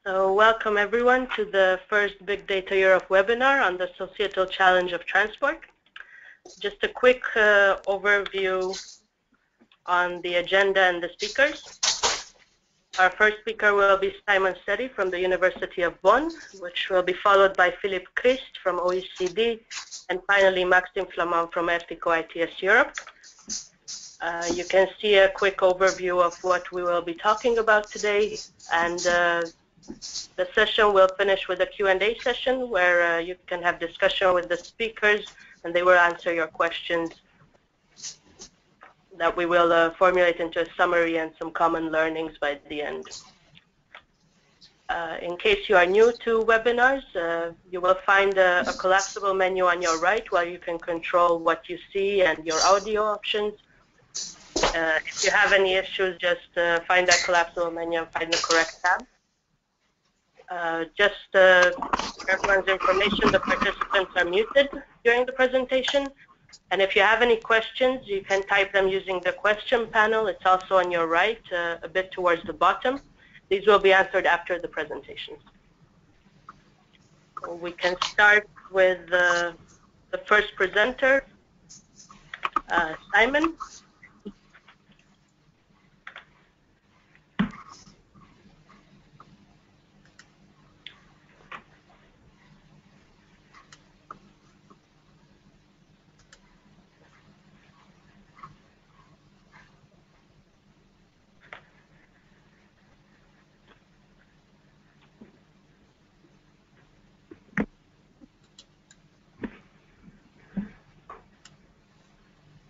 So welcome everyone to the first Big Data Europe webinar on the societal challenge of transport. Just a quick overview on the agenda and the speakers. Our first speaker will be Simon Scerri from the University of Bonn, which will be followed by Philippe Christ from OECD, and finally Maxime Flamand from Ethico ITS Europe. You can see a quick overview of what we will be talking about today, and the session will finish with a Q&A session where you can have discussion with the speakers and they will answer your questions that we will formulate into a summary and some common learnings by the end. In case you are new to webinars, you will find a collapsible menu on your right where you can control what you see and your audio options. If you have any issues, just find that collapsible menu and find the correct tab. Just for everyone's information, the participants are muted during the presentation. And if you have any questions, you can type them using the question panel. It's also on your right, a bit towards the bottom. These will be answered after the presentation. So we can start with the first presenter, Simon.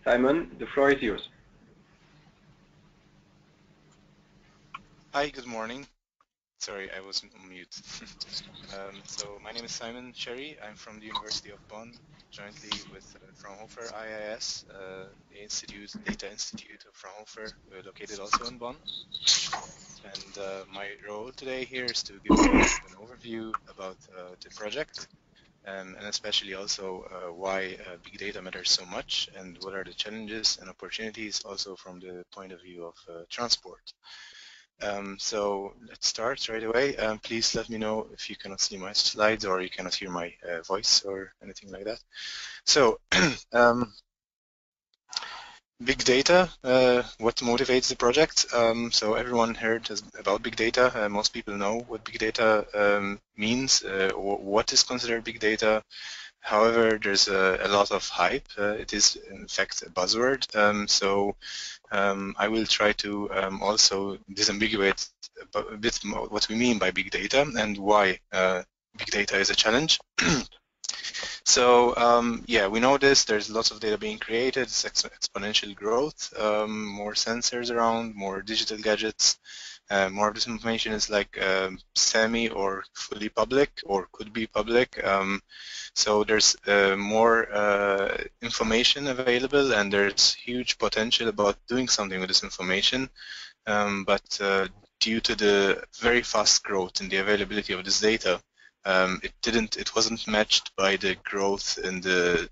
Simon, the floor is yours. Hi, good morning. Sorry, I wasn't on mute. So my name is Simon Scerri. I'm from the University of Bonn, jointly with Fraunhofer IIS, the Data Institute of Fraunhofer, located also in Bonn. And my role today here is to give you an overview about the project, and especially also why big data matters so much and what are the challenges and opportunities also from the point of view of transport. So let's start right away. Please let me know if you cannot see my slides or you cannot hear my voice or anything like that. So big data, what motivates the project? So everyone heard about big data. Most people know what big data means, or what is considered big data. However, there's a lot of hype. It is, in fact, a buzzword. So I will try to also disambiguate a bit more what we mean by big data and why big data is a challenge. So yeah, we know this. There's lots of data being created. It's exponential growth. More sensors around, more digital gadgets. More of this information is like semi or fully public or could be public. So there's more information available, and there's huge potential about doing something with this information. But due to the very fast growth in the availability of this data, it wasn't matched by the growth in the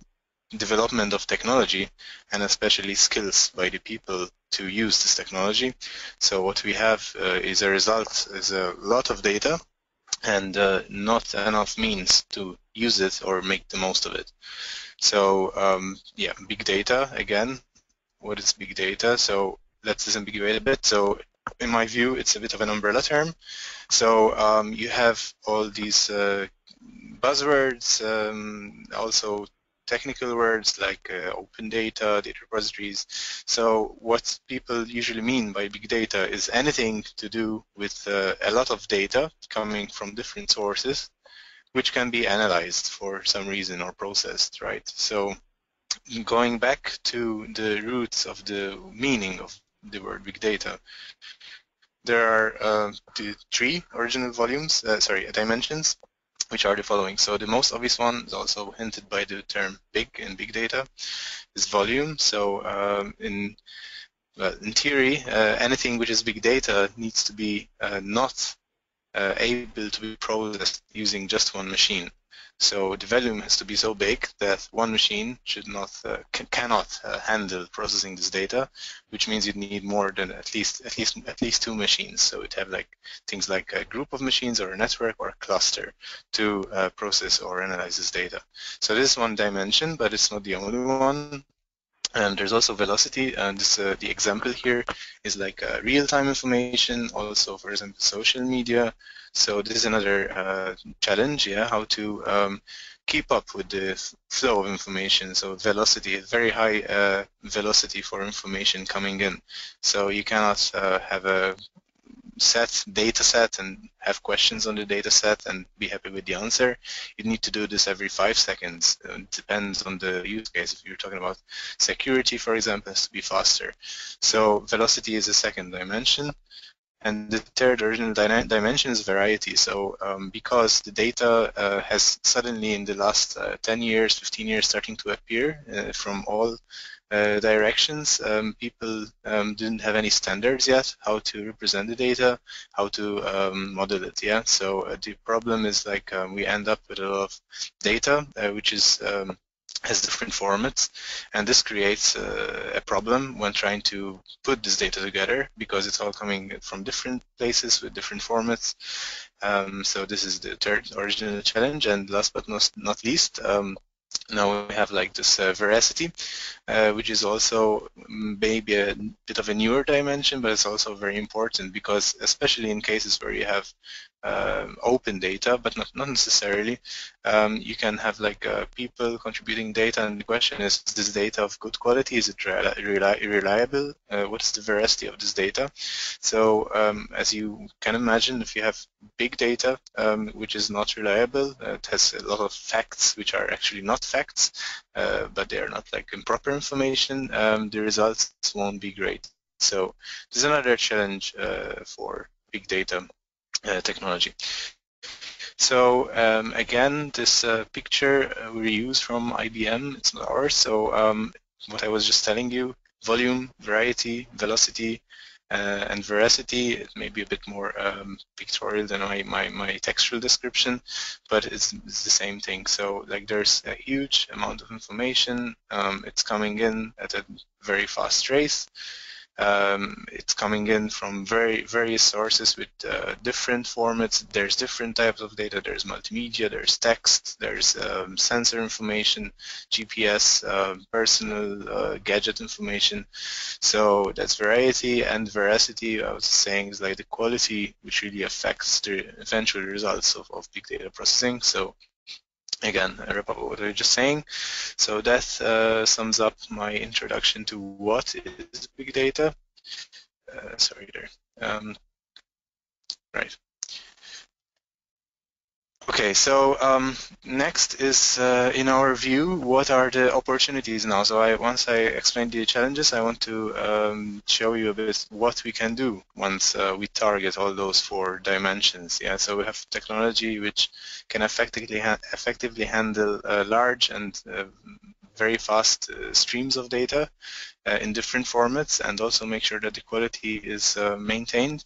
development of technology, and especially skills by the people to use this technology. So what we have is a result is a lot of data and not enough means to use it or make the most of it. So yeah, big data again. What is big data? So let's disambiguate a bit. So in my view, it's a bit of an umbrella term. So you have all these buzzwords, also technical words like open data, data repositories. So what people usually mean by big data is anything to do with a lot of data coming from different sources, which can be analyzed for some reason or processed, right? So going back to the roots of the meaning of the word big data, there are the three original dimensions, which are the following. So the most obvious one is also hinted by the term big in big data, is volume. So in theory, anything which is big data needs to be not able to be processed using just one machine. So the volume has to be so big that one machine should not cannot handle processing this data, which means you'd need more than at least two machines. So it'd have like things like a group of machines or a network or a cluster to process or analyze this data. So this is one dimension, but it's not the only one. And there's also velocity, and this, the example here is like real-time information, also, for example, social media. So this is another challenge, yeah, how to keep up with the flow of information. So velocity, very high velocity for information coming in. So you cannot have a data set and have questions on the data set and be happy with the answer. You need to do this every 5 seconds. It depends on the use case. If you're talking about security, for example, it has to be faster. So velocity is the second dimension. And the third original dimension is variety. So because the data has suddenly in the last 10 years, 15 years starting to appear from all directions, people didn't have any standards yet how to represent the data, how to model it. Yeah. So the problem is like we end up with a lot of data which is has different formats, and this creates a problem when trying to put this data together because it's all coming from different places with different formats. So this is the third original challenge, and last but not least, now we have like this veracity, which is also maybe a bit of a newer dimension, but it's also very important because especially in cases where you have open data, but not necessarily, you can have like people contributing data, and the question is this data of good quality? Is it reliable? What is the veracity of this data? So as you can imagine, if you have big data which is not reliable, it has a lot of facts which are actually not facts, but they are not like improper information, the results won't be great. So there's another challenge for big data technology. So again, this picture we use from IBM, it's not ours. So what I was just telling you, volume, variety, velocity, and veracity, it may be a bit more pictorial than my textual description, but it's the same thing. So like there's a huge amount of information, it's coming in at a very fast rate. It's coming in from various sources with different formats. There's different types of data. There's multimedia, there's text, there's sensor information, GPS, personal gadget information. So that's variety, and veracity, I was saying, is like the quality which really affects the eventual results of big data processing. So again, I wrap up what I was just saying. So that sums up my introduction to what is big data. Sorry there. Right. Okay, so next is, in our view, what are the opportunities now? So once I explained the challenges, I want to show you a bit what we can do once we target all those 4 dimensions. Yeah, so we have technology which can effectively handle large and very fast streams of data in different formats, and also make sure that the quality is maintained.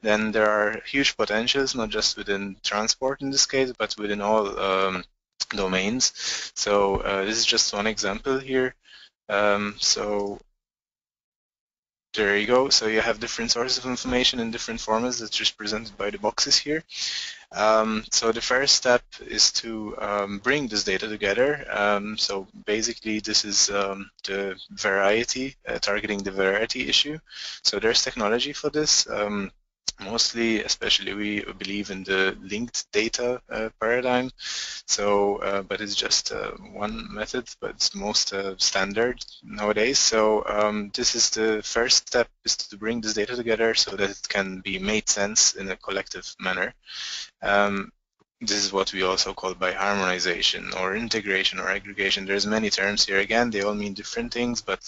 Then there are huge potentials, not just within transport in this case, but within all domains. So this is just one example here. So there you go. So you have different sources of information in different formats that's just presented by the boxes here. So the first step is to bring this data together. So basically this is the variety, targeting the variety issue. So there's technology for this. Mostly, especially, we believe in the linked data paradigm. So, but it's just one method, but it's most standard nowadays. So this is the first step, is to bring this data together so that it can be made sense in a collective manner. This is what we also call by harmonization or integration or aggregation. There's many terms here. Again, they all mean different things, but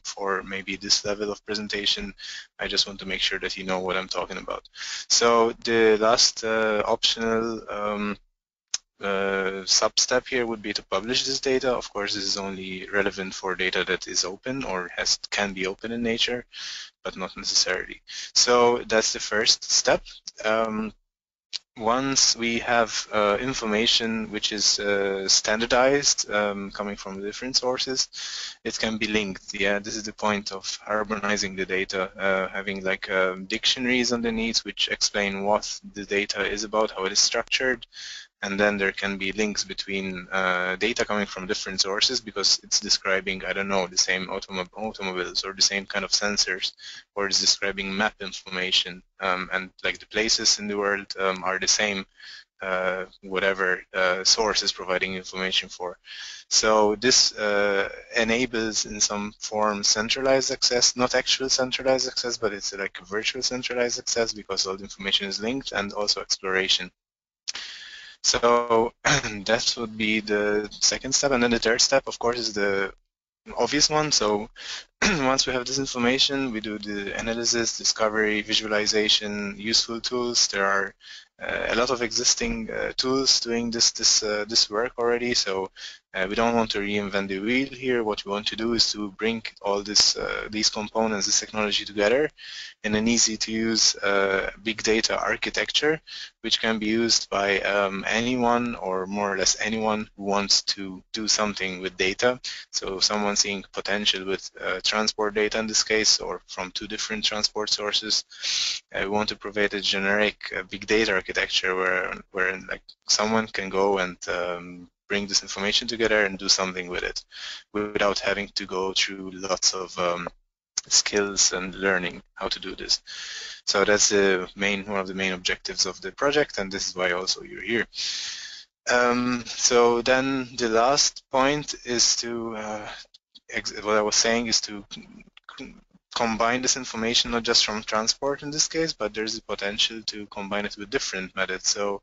for maybe this level of presentation, I just want to make sure that you know what I'm talking about. So the last optional sub-step here would be to publish this data. Of course, this is only relevant for data that is open or can be open in nature, but not necessarily. So that's the first step. once we have information which is standardized, coming from different sources, it can be linked. Yeah, this is the point of harmonizing the data, having like dictionaries underneath which explain what the data is about, how it is structured, and then there can be links between data coming from different sources because it's describing, I don't know, the same automobiles or the same kind of sensors, or it's describing map information, and like the places in the world are the same, whatever source is providing information for. So this enables in some form centralized access, not actual centralized access, but it's like a virtual centralized access because all the information is linked, and also exploration. So that would be the second step, and then the third step, of course, is the obvious one. So once we have this information, we do the analysis, discovery, visualization, useful tools. There are a lot of existing tools doing this work already. So we don't want to reinvent the wheel here. What we want to do is to bring all these components, this technology together in an easy-to-use big data architecture, which can be used by anyone or more or less anyone who wants to do something with data. So someone seeing potential with transport data in this case, or from two different transport sources. We want to provide a generic big data architecture where like someone can go and bring this information together and do something with it without having to go through lots of skills and learning how to do this. So that's one of the main objectives of the project, and this is why also you're here. So then the last point is to what I was saying is to combine this information not just from transport in this case, but there's a potential to combine it with different methods. So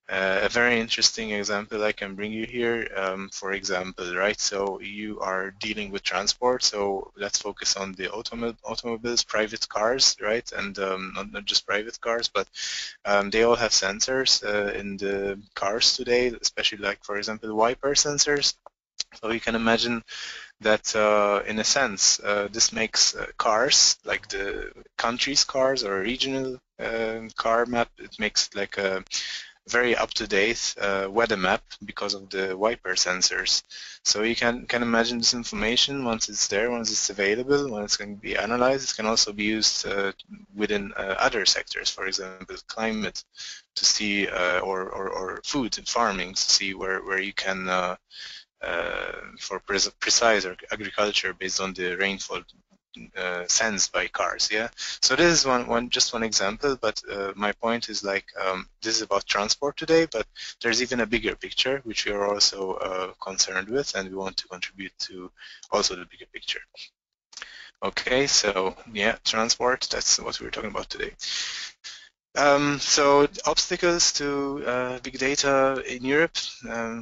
a very interesting example I can bring you here, for example, right? So you are dealing with transport, so let's focus on the automobiles, private cars, right? And not just private cars, but they all have sensors in the cars today, especially like, for example, wiper sensors. So you can imagine that in a sense this makes cars, like the country's cars or a regional car map, it makes like a very up-to-date weather map because of the wiper sensors. So you can imagine this information once it's there, once it's available, when it's going to be analyzed. It can also be used within other sectors, for example, climate, to see, or food and farming, to see where you can for precise agriculture based on the rainfall sensed by cars. Yeah, so this is just one example, but my point is like this is about transport today, but there's even a bigger picture which we are also concerned with, and we want to contribute to also the bigger picture. Okay, so yeah, transport, that's what we're talking about today. So obstacles to big data in Europe,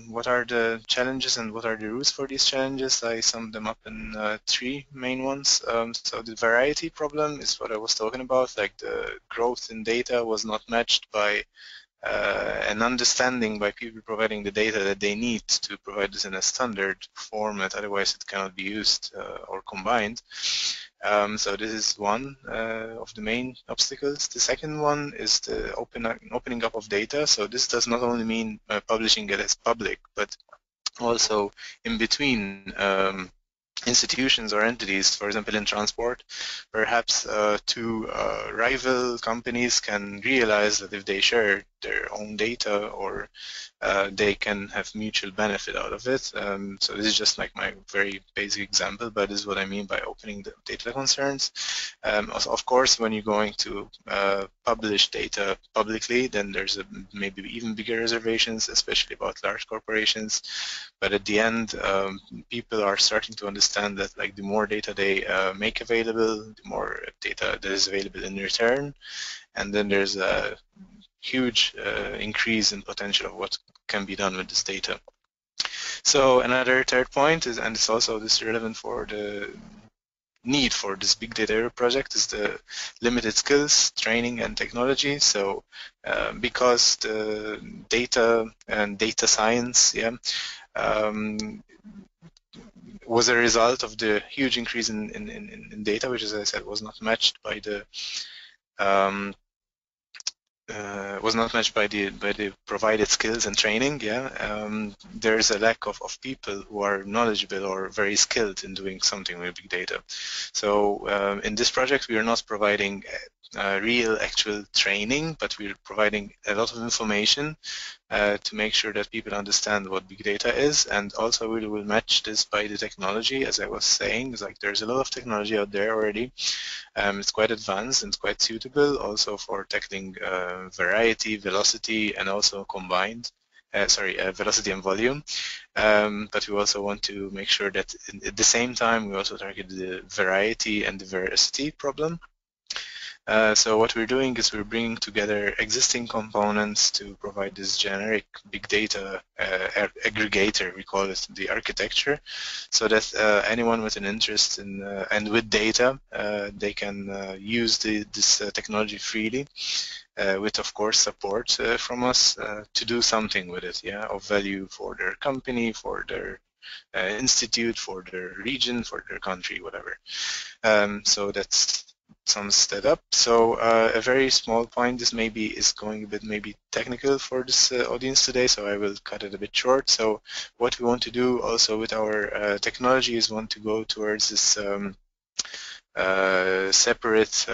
what are the challenges and what are the routes for these challenges? I summed them up in three main ones. So the variety problem is what I was talking about, like the growth in data was not matched by an understanding by people providing the data that they need to provide this in a standard format, otherwise it cannot be used or combined. So this is one of the main obstacles. The second one is the opening up of data. So this does not only mean publishing it as public, but also in between institutions or entities. For example, in transport, perhaps two rival companies can realize that if they share their own data, or they can have mutual benefit out of it. So this is just like my very basic example, but this is what I mean by opening the data concerns. Of course, when you're going to publish data publicly, then there's maybe even bigger reservations, especially about large corporations. But at the end, people are starting to understand that like the more data they make available, the more data that is available in return, and then there's a huge increase in potential of what can be done with this data. So another third point is, and it's also this relevant for the need for this BigDataEurope project, is the limited skills, training, and technology. So because the data and data science, was a result of the huge increase in data, which, as I said, was not matched by the was not matched by the provided skills and training. Yeah, there's a lack of people who are knowledgeable or very skilled in doing something with big data. So in this project, we are not providing real actual training, but we're providing a lot of information to make sure that people understand what big data is, and also we will match this by the technology. As I was saying, it's like there's a lot of technology out there already. It's quite advanced and quite suitable also for tackling variety, velocity, and also combined. Velocity and volume. But we also want to make sure that at the same time we also target the variety and the veracity problem. So what we're doing is we're bringing together existing components to provide this generic big data aggregator, we call it the architecture, so that anyone with an interest in and with data, they can use this technology freely, with of course support from us to do something with it, yeah, of value for their company, for their institute, for their region, for their country, whatever. So that's sums that up. So a very small point, this maybe is going a bit maybe technical for this audience today, so I will cut it a bit short. So what we want to do also with our technology is want to go towards this separate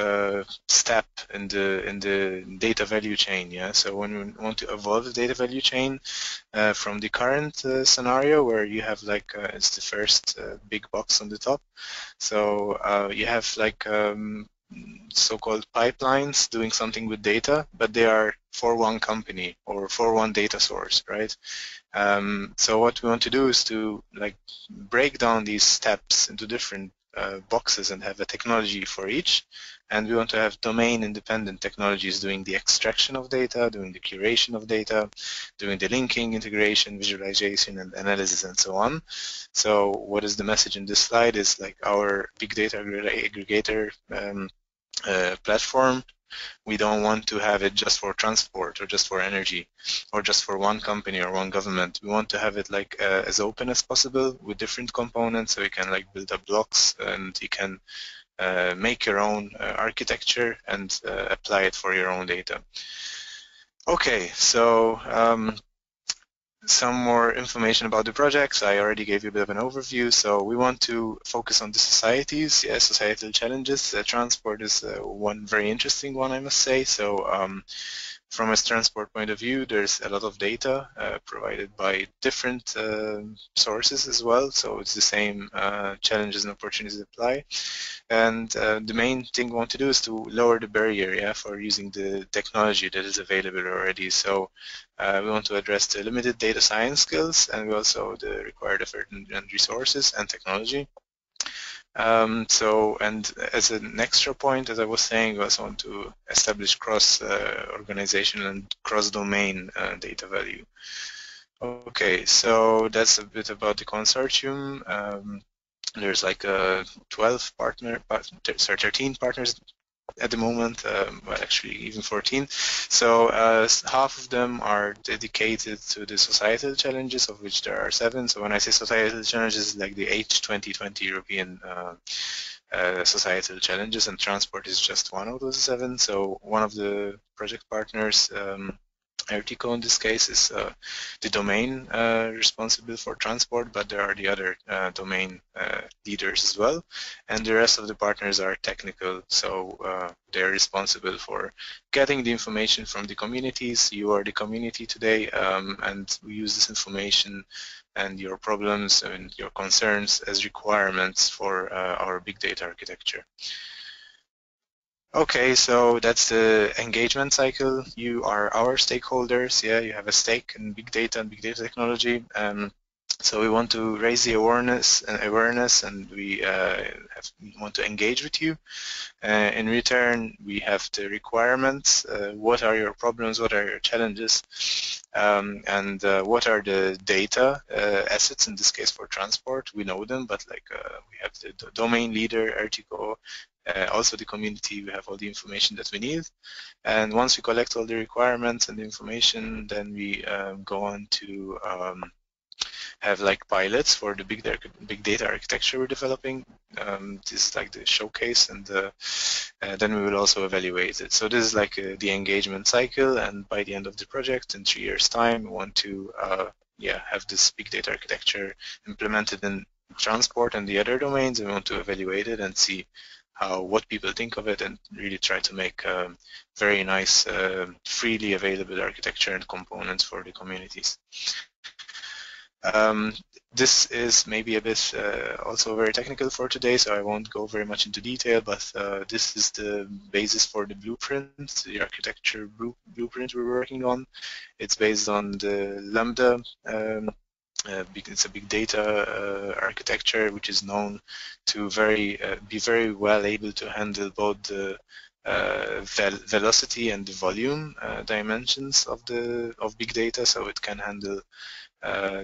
step in the data value chain. Yeah. So when we want to evolve the data value chain from the current scenario where you have like it's the first big box on the top. So you have like so-called pipelines doing something with data, but they are for one company or for one data source, right? So what we want to do is to like break down these steps into different boxes and have a technology for each, and we want to have domain-independent technologies doing the extraction of data, doing the curation of data, doing the linking, integration, visualization, and analysis, and so on. So what is the message in this slide is like our big data aggregator platform. We don't want to have it just for transport or just for energy or just for one company or one government. We want to have it like as open as possible with different components, so you can like build up blocks and you can make your own architecture and apply it for your own data. Okay, so some more information about the projects. I already gave you a bit of an overview. So we want to focus on the societies, societal challenges. Transport is one very interesting one, I must say. So from a transport point of view, there's a lot of data provided by different sources as well. So it's the same challenges and opportunities apply. And the main thing we want to do is to lower the barrier, for using the technology that is available already. So we want to address the limited data science skills, and we also the required effort and resources and technology. And as an extra point, as I was saying, we also want to establish cross-organizational and cross-domain data value. Okay, so that's a bit about the consortium. There's like 13 partners at the moment, well, actually even 14. So half of them are dedicated to the societal challenges, of which there are 7. So when I say societal challenges, like the H2020 European societal challenges, and transport is just one of those 7. So one of the project partners, Ertico in this case, is the domain responsible for transport, but there are the other domain leaders as well, and the rest of the partners are technical, so they're responsible for getting the information from the communities. You are the community today, and we use this information and your problems and your concerns as requirements for our big data architecture. Okay, so that's the engagement cycle. You are our stakeholders. You have a stake in big data and big data technology. So we want to raise the awareness, and we want to engage with you. In return, we have the requirements. What are your problems? What are your challenges? And what are the data assets, in this case for transport? We know them, but like we have the domain leader, Ertico, also the community. We have all the information that we need. And once we collect all the requirements and the information, then we go on to have like pilots for the big data architecture we're developing. This is like the showcase, and then we will also evaluate it. So this is like the engagement cycle, and by the end of the project, in 3 years' time, we want to have this big data architecture implemented in transport and the other domains. We want to evaluate it and see what people think of it, and really try to make very nice, freely available architecture and components for the communities. This is maybe a bit also very technical for today, so I won't go very much into detail, but this is the basis for the blueprint, the architecture blueprint we're working on. It's based on the Lambda. It's a big data architecture which is known to be very well able to handle both the velocity and the volume dimensions of big data. So it can handle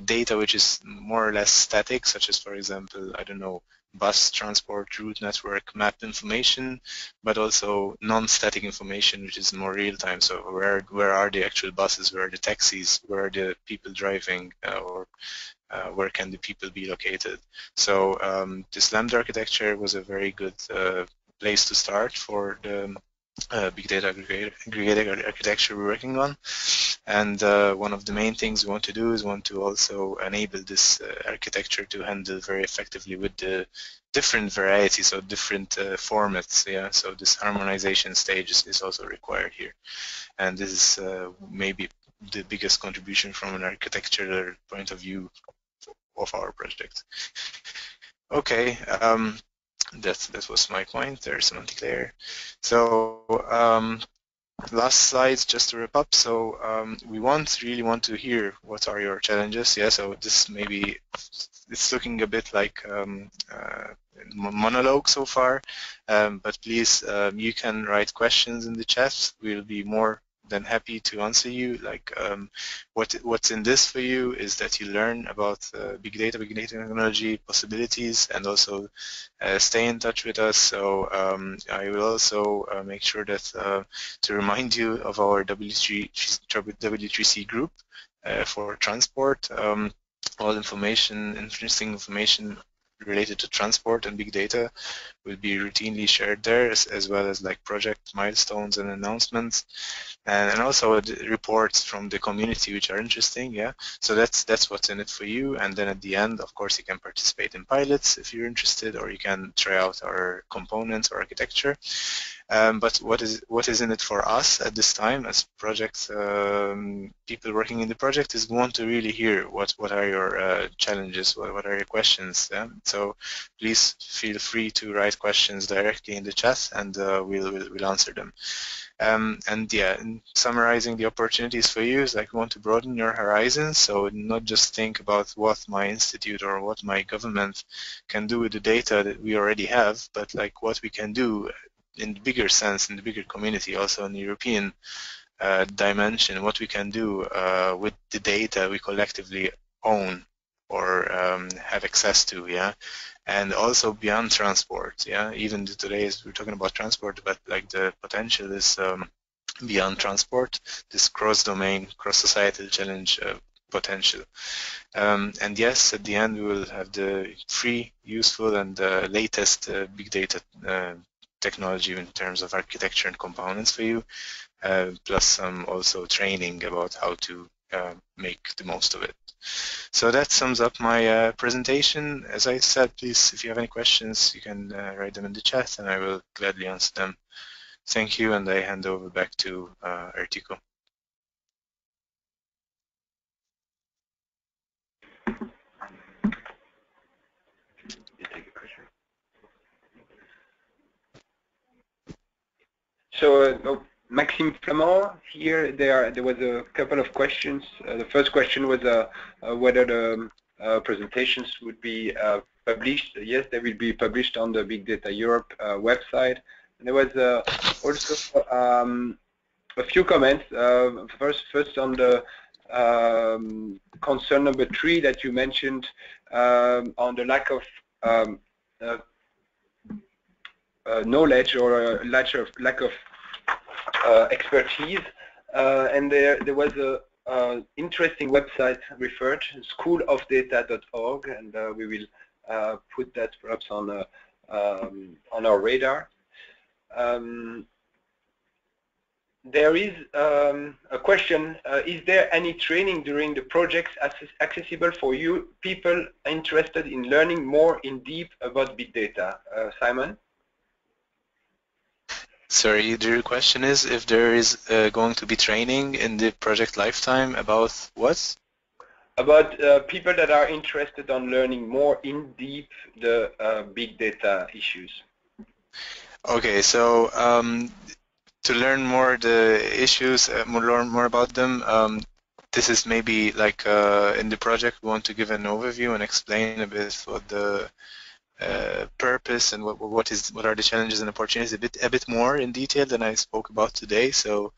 data which is more or less static, such as, for example, I don't know, bus transport, route network, map information, but also non-static information, which is more real-time. So where are the actual buses, where are the taxis, where are the people driving, or where can the people be located? So this Lambda architecture was a very good place to start for the big data aggregator architecture we're working on. And one of the main things we want to do is want to also enable this architecture to handle very effectively with the different varieties of different formats. Yeah, so this harmonization stage is also required here, and this is maybe the biggest contribution from an architectural point of view of our project. Okay. That was my point. There's semantic layer. So last slides just to wrap up. So we really want to hear what are your challenges. Yeah. So this maybe it's looking a bit like monologue so far, but please you can write questions in the chat. We'll be more than happy to answer you. Like what's in this for you is that you learn about big data technology possibilities, and also stay in touch with us. So I will also make sure that to remind you of our W3C group for transport. All information, interesting information related to transport and big data will be routinely shared there, as well as like project milestones and announcements, and also the reports from the community which are interesting. Yeah, so that's what's in it for you. And then at the end, of course, you can participate in pilots if you're interested, or you can try out our components or architecture. But what is in it for us at this time as project people working in the project is we want to really hear what are your challenges, what are your questions. Yeah? So please feel free to write questions directly in the chat, and we'll answer them. And yeah, in summarizing the opportunities for you is like we want to broaden your horizons, so not just think about what my institute or what my government can do with the data that we already have, but like what we can do in the bigger sense, in the bigger community, also in the European dimension, what we can do with the data we collectively own or have access to, yeah, and also beyond transport, yeah. Even today, we're talking about transport, but like the potential is beyond transport. This cross-domain, cross-societal challenge potential. And yes, at the end, we will have the free, useful, and latest big data technology in terms of architecture and components for you, plus some also training about how to make the most of it. So that sums up my presentation. As I said, please, if you have any questions, you can write them in the chat, and I will gladly answer them. Thank you, and I hand over back to Ertico. So Maxime Flamand here. There was a couple of questions. The first question was whether the presentations would be published. Yes, they will be published on the BigDataEurope website. And there was also a few comments. First on the concern number 3 that you mentioned on the lack of knowledge or lack of expertise, and there was interesting website referred, schoolofdata.org, and we will put that perhaps on our radar. There is a question, is there any training during the projects accessible for you people interested in learning more in deep about big data? Simon? Sorry, the question is if there is going to be training in the project lifetime about what? About people that are interested on learning more in deep the big data issues. Okay, so to learn more the issues, learn more about them, this is maybe like in the project we want to give an overview and explain a bit what the purpose and what are the challenges and opportunities a bit more in detail than I spoke about today. So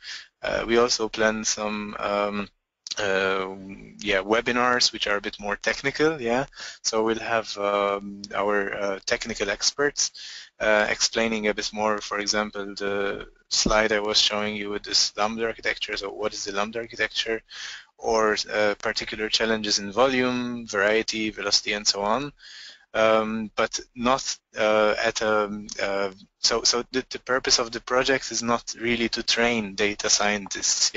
we also plan some webinars which are a bit more technical. So we'll have our technical experts explaining a bit more. For example, the slide I was showing you with this Lambda architecture. So what is the Lambda architecture, or particular challenges in volume, variety, velocity, and so on. But not at a so the purpose of the project is not really to train data scientists.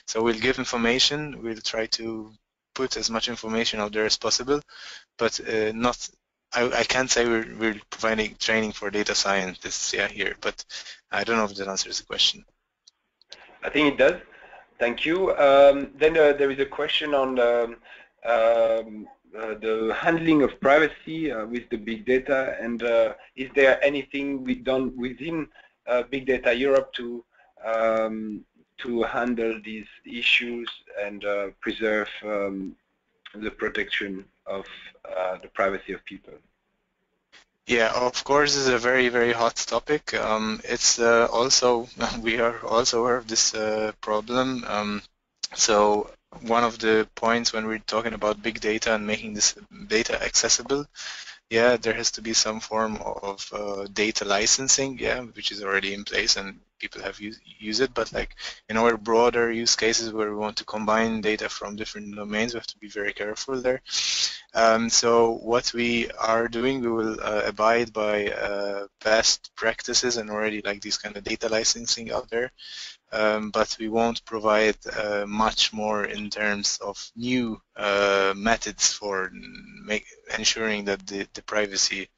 So we'll give information, we'll try to put as much information out there as possible, but not I can't say we're providing training for data scientists here, but I don't know if that answers the question. I think it does. Thank you. Then there is a question on the handling of privacy with the big data, and is there anything we've done within BigDataEurope to handle these issues and preserve the protection of the privacy of people? Yeah, of course, this is a very, very hot topic. It's also, we are also aware of this problem. So one of the points when we're talking about big data and making this data accessible, there has to be some form of data licensing, which is already in place and people have used it. But like in our broader use cases where we want to combine data from different domains, we have to be very careful there. So what we are doing, we will abide by best practices and already like these kind of data licensing out there. But we won't provide much more in terms of new methods for ensuring that the privacy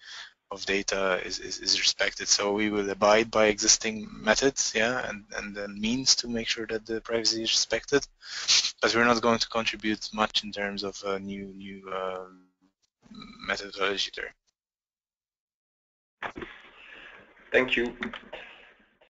of data is respected. So we will abide by existing methods, and then means to make sure that the privacy is respected. But we're not going to contribute much in terms of new methodology there. Thank you.